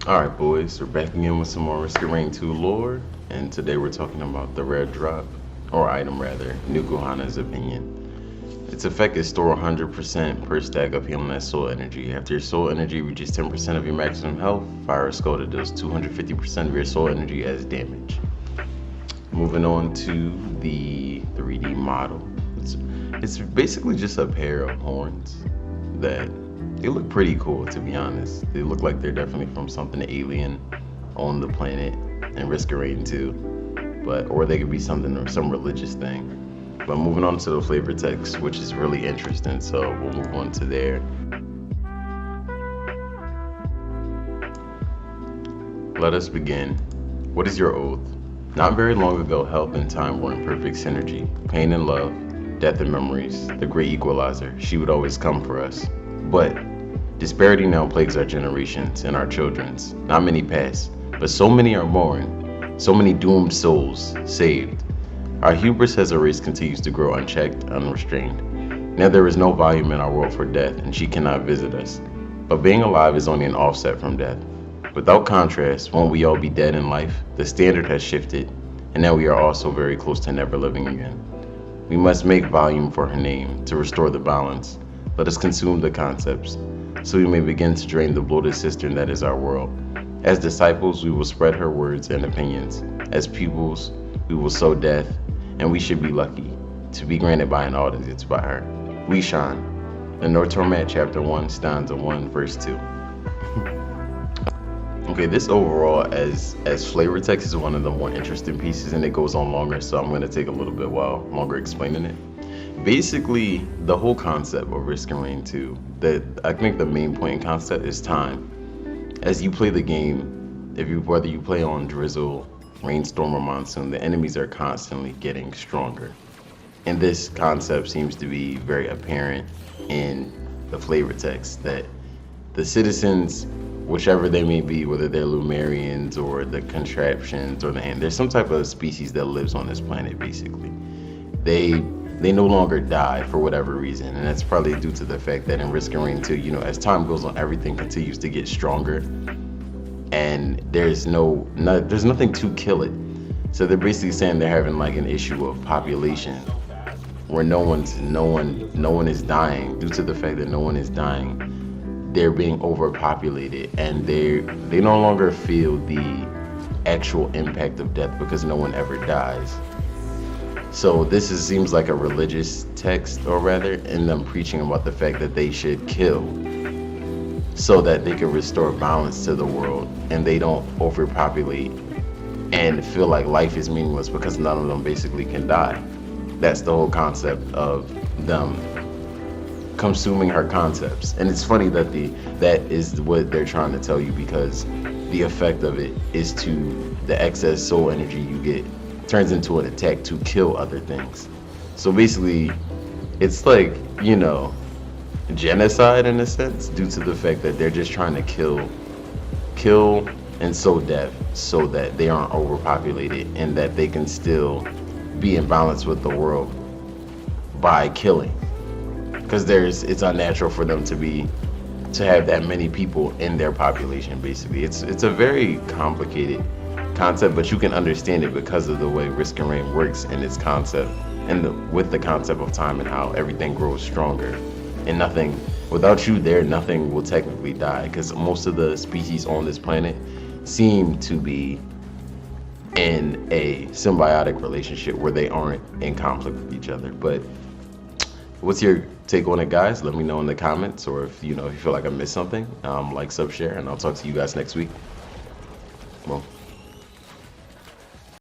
Alright, boys, we're back again with some more Risk of Rain 2 lore, and today we're talking about the rare drop, or item rather, Nukuhana's Opinion. Its effect is store 100% per stack of healing that soul energy. After your soul energy reaches 10% of your maximum health, fire a skull that does 250% of your soul energy as damage. Moving on to the 3D model. It's basically just a pair of horns that they look pretty cool, to be honest. They look like they're definitely from something alien on the planet in Risk of Rain 2. Or they could be something, some religious thing. But moving on to the flavor text, which is really interesting, so we'll move on to there. Let us begin. What is your oath? Not very long ago, health and time were in perfect synergy. Pain and love, death and memories, the great equalizer. She would always come for us. But disparity now plagues our generations and our children's. Not many pass, but so many are born. So many doomed souls saved. Our hubris as a race continues to grow unchecked, unrestrained. Now there is no volume in our world for death, and she cannot visit us. But being alive is only an offset from death. Without contrast, won't we all be dead in life? The standard has shifted, and now we are also very close to never living again. We must make volume for her name to restore the balance. Let us consume the concepts, so we may begin to drain the bloated cistern that is our world. As disciples, we will spread her words and opinions. As pupils, we will sow death, and we should be lucky to be granted by an audience by her. We shine. The Nortormat chapter 1, stanza 1, verse 2. Okay, this overall as flavor text is one of the more interesting pieces, and it goes on longer, so I'm going to take a little bit while longer explaining it. Basically, the whole concept of Risk of Rain 2, I think the main point and concept is time. As you play the game, whether you play on drizzle, rainstorm, or monsoon, the enemies are constantly getting stronger. And this concept seems to be very apparent in the flavor text, that the citizens, whichever they may be, whether they're Lumerians or the contraptions or there's some type of species that lives on this planet, basically. They no longer die for whatever reason, and that's probably due to the fact that in Risk of Rain 2, as time goes on, everything continues to get stronger, and there's nothing to kill it. So they're basically saying they're having like an issue of population, where no one is dying. Due to the fact that no one is dying, they're being overpopulated, and they no longer feel the actual impact of death because no one ever dies. So this seems like a religious text, or rather, in them preaching about the fact that they should kill so that they can restore balance to the world and they don't overpopulate and feel like life is meaningless because none of them basically can die. That's the whole concept of them consuming her concepts. And it's funny that that is what they're trying to tell you, because the effect of it is to the excess soul energy you get turns into an attack to kill other things. So basically, it's like, genocide in a sense, due to the fact that they're just trying to kill and sow death so that they aren't overpopulated and that they can still be in balance with the world by killing. Because it's unnatural for them to have that many people in their population, basically. It's a very complicated concept, but you can understand it because of the way Risk of Rain works in its concept, and with the concept of time and how everything grows stronger. And without you there, nothing will technically die, because most of the species on this planet seem to be in a symbiotic relationship where they aren't in conflict with each other. But what's your take on it, guys? Let me know in the comments, or if you feel like I missed something, like, sub, share, and I'll talk to you guys next week. Well.